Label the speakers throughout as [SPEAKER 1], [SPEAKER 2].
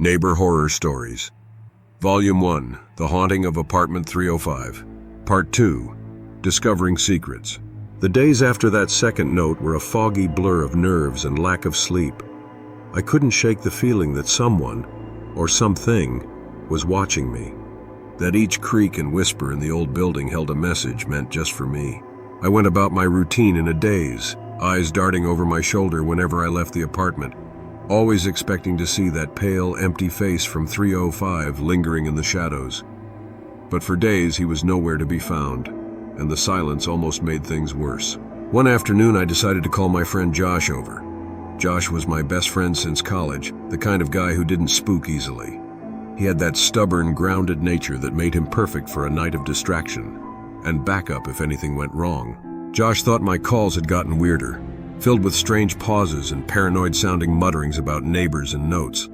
[SPEAKER 1] Neighbor Horror Stories. Volume 1, The Haunting of Apartment 305. Part 2, Discovering Secrets. The days after that second note were a foggy blur of nerves and lack of sleep. I couldn't shake the feeling that someone, or something, was watching me. That each creak and whisper in the old building held a message meant just for me. I went about my routine in a daze, eyes darting over my shoulder whenever I left the apartment, always expecting to see that pale, empty face from 305 lingering in the shadows. But for days he was nowhere to be found, and the silence almost made things worse. One afternoon I decided to call my friend Josh over. Josh was my best friend since college, the kind of guy who didn't spook easily. He had that stubborn, grounded nature that made him perfect for a night of distraction and backup if anything went wrong. Josh thought my calls had gotten weirder, filled with strange pauses and paranoid-sounding mutterings about neighbors and notes.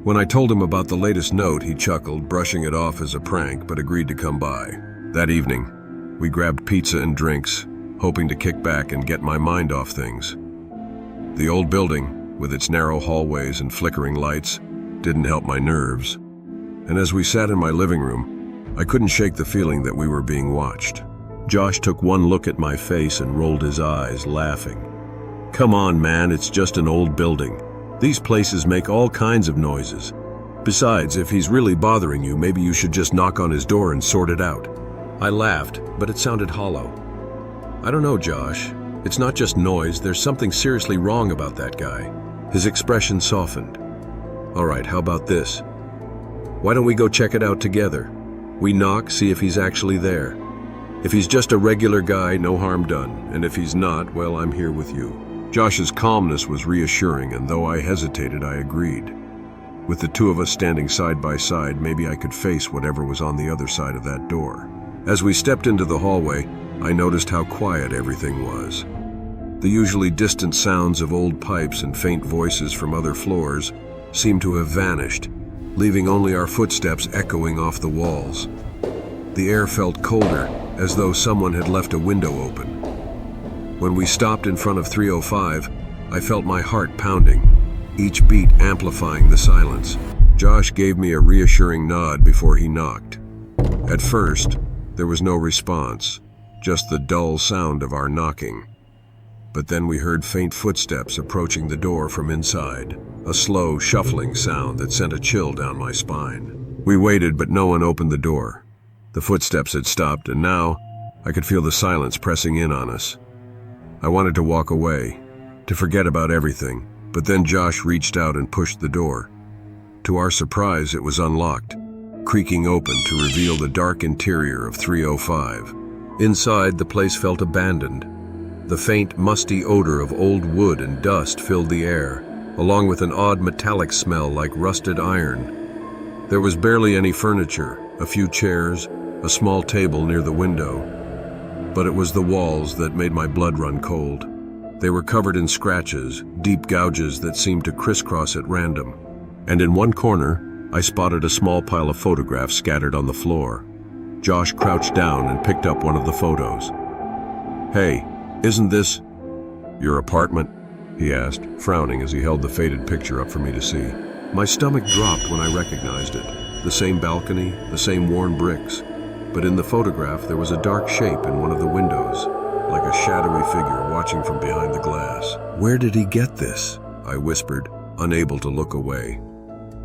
[SPEAKER 1] When I told him about the latest note, he chuckled, brushing it off as a prank, but agreed to come by. That evening, we grabbed pizza and drinks, hoping to kick back and get my mind off things. The old building, with its narrow hallways and flickering lights, didn't help my nerves. And as we sat in my living room, I couldn't shake the feeling that we were being watched. Josh took one look at my face and rolled his eyes, laughing. "Come on, man, it's just an old building. These places make all kinds of noises. Besides, if he's really bothering you, maybe you should just knock on his door and sort it out." I laughed, but it sounded hollow. "I don't know, Josh. It's not just noise, there's something seriously wrong about that guy." His expression softened. "All right, how about this? Why don't we go check it out together? We knock, see if he's actually there. If he's just a regular guy, no harm done, and if he's not, well, I'm here with you." Josh's calmness was reassuring, and though I hesitated, I agreed. With the two of us standing side by side, maybe I could face whatever was on the other side of that door. As we stepped into the hallway, I noticed how quiet everything was. The usually distant sounds of old pipes and faint voices from other floors seemed to have vanished, leaving only our footsteps echoing off the walls. The air felt colder, as though someone had left a window open. When we stopped in front of 305, I felt my heart pounding, each beat amplifying the silence. Josh gave me a reassuring nod before he knocked. At first, there was no response, just the dull sound of our knocking. But then we heard faint footsteps approaching the door from inside, a slow, shuffling sound that sent a chill down my spine. We waited, but no one opened the door. The footsteps had stopped, and now I could feel the silence pressing in on us. I wanted to walk away, to forget about everything, but then Josh reached out and pushed the door. To our surprise, it was unlocked, creaking open to reveal the dark interior of 305. Inside, the place felt abandoned. The faint, musty odor of old wood and dust filled the air, along with an odd metallic smell like rusted iron. There was barely any furniture, a few chairs, a small table near the window. But it was the walls that made my blood run cold. They were covered in scratches, deep gouges that seemed to crisscross at random. And in one corner, I spotted a small pile of photographs scattered on the floor. Josh crouched down and picked up one of the photos. "Hey, isn't this your apartment?" he asked, frowning as he held the faded picture up for me to see. My stomach dropped when I recognized it. The same balcony, the same worn bricks. But in the photograph, there was a dark shape in one of the windows, like a shadowy figure watching from behind the glass. "Where did he get this?" I whispered, unable to look away.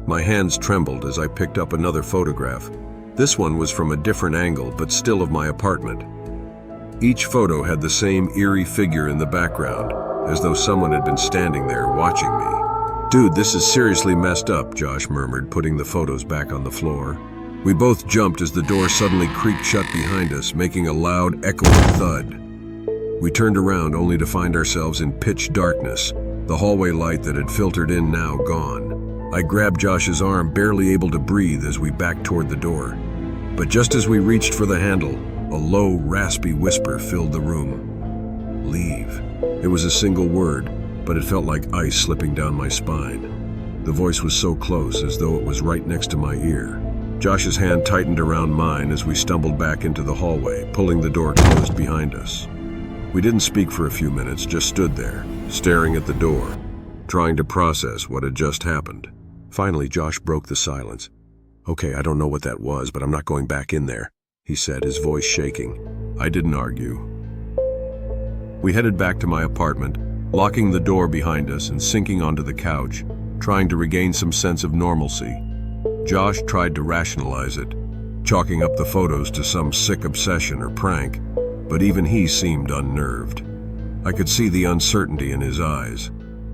[SPEAKER 1] My hands trembled as I picked up another photograph. This one was from a different angle, but still of my apartment. Each photo had the same eerie figure in the background, as though someone had been standing there watching me. "Dude, this is seriously messed up," Josh murmured, putting the photos back on the floor. We both jumped as the door suddenly creaked shut behind us, making a loud, echoing thud. We turned around only to find ourselves in pitch darkness, the hallway light that had filtered in now gone. I grabbed Josh's arm, barely able to breathe as we backed toward the door. But just as we reached for the handle, a low, raspy whisper filled the room. "Leave." It was a single word, but it felt like ice slipping down my spine. The voice was so close, as though it was right next to my ear. Josh's hand tightened around mine as we stumbled back into the hallway, pulling the door closed behind us. We didn't speak for a few minutes, just stood there, staring at the door, trying to process what had just happened. Finally, Josh broke the silence. "Okay, I don't know what that was, but I'm not going back in there," he said, his voice shaking. I didn't argue. We headed back to my apartment, locking the door behind us and sinking onto the couch, trying to regain some sense of normalcy. Josh tried to rationalize it, chalking up the photos to some sick obsession or prank, but even he seemed unnerved. I could see the uncertainty in his eyes,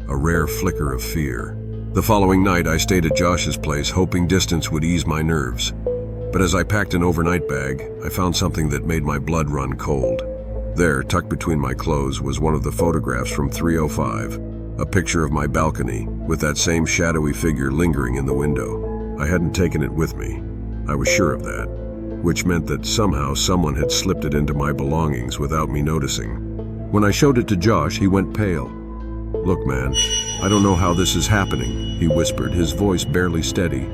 [SPEAKER 1] a rare flicker of fear. The following night, I stayed at Josh's place, hoping distance would ease my nerves. But as I packed an overnight bag, I found something that made my blood run cold. There, tucked between my clothes, was one of the photographs from 305, a picture of my balcony, with that same shadowy figure lingering in the window. I hadn't taken it with me. I was sure of that, which meant that somehow someone had slipped it into my belongings without me noticing. When I showed it to Josh, he went pale. "Look, man, I don't know how this is happening," he whispered, his voice barely steady.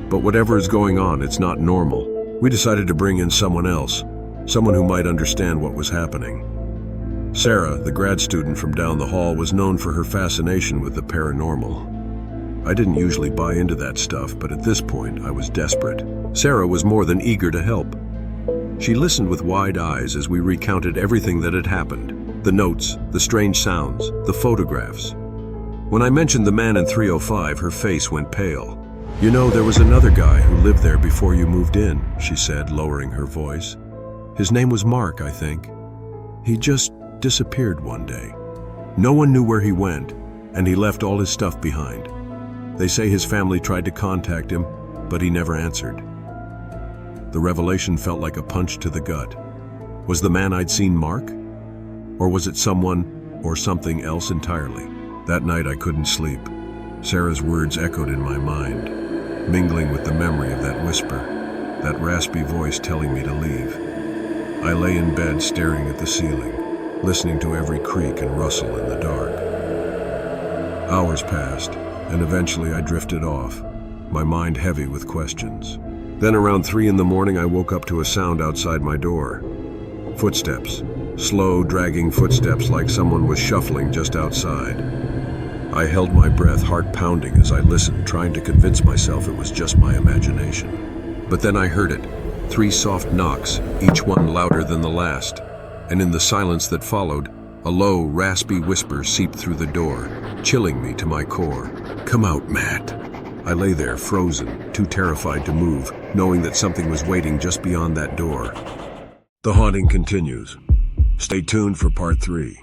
[SPEAKER 1] "But whatever is going on, it's not normal. We decided to bring in someone else, someone who might understand what was happening." Sarah, the grad student from down the hall, was known for her fascination with the paranormal. I didn't usually buy into that stuff, but at this point, I was desperate. Sarah was more than eager to help. She listened with wide eyes as we recounted everything that had happened. The notes, the strange sounds, the photographs. When I mentioned the man in 305, her face went pale. "You know, there was another guy who lived there before you moved in," she said, lowering her voice. "His name was Mark, I think. He just disappeared one day. No one knew where he went, and he left all his stuff behind. They say his family tried to contact him, but he never answered." The revelation felt like a punch to the gut. Was the man I'd seen Mark? Or was it someone or something else entirely? That night I couldn't sleep. Sarah's words echoed in my mind, mingling with the memory of that whisper, that raspy voice telling me to leave. I lay in bed staring at the ceiling, listening to every creak and rustle in the dark. Hours passed, and eventually I drifted off, my mind heavy with questions. Then around 3 in the morning I woke up to a sound outside my door. Footsteps. Slow, dragging footsteps like someone was shuffling just outside. I held my breath, heart pounding as I listened, trying to convince myself it was just my imagination. But then I heard it. 3 soft knocks, each one louder than the last. And in the silence that followed, a low, raspy whisper seeped through the door, chilling me to my core. "Come out, Matt." I lay there, frozen, too terrified to move, knowing that something was waiting just beyond that door. The haunting continues. Stay tuned for part 3.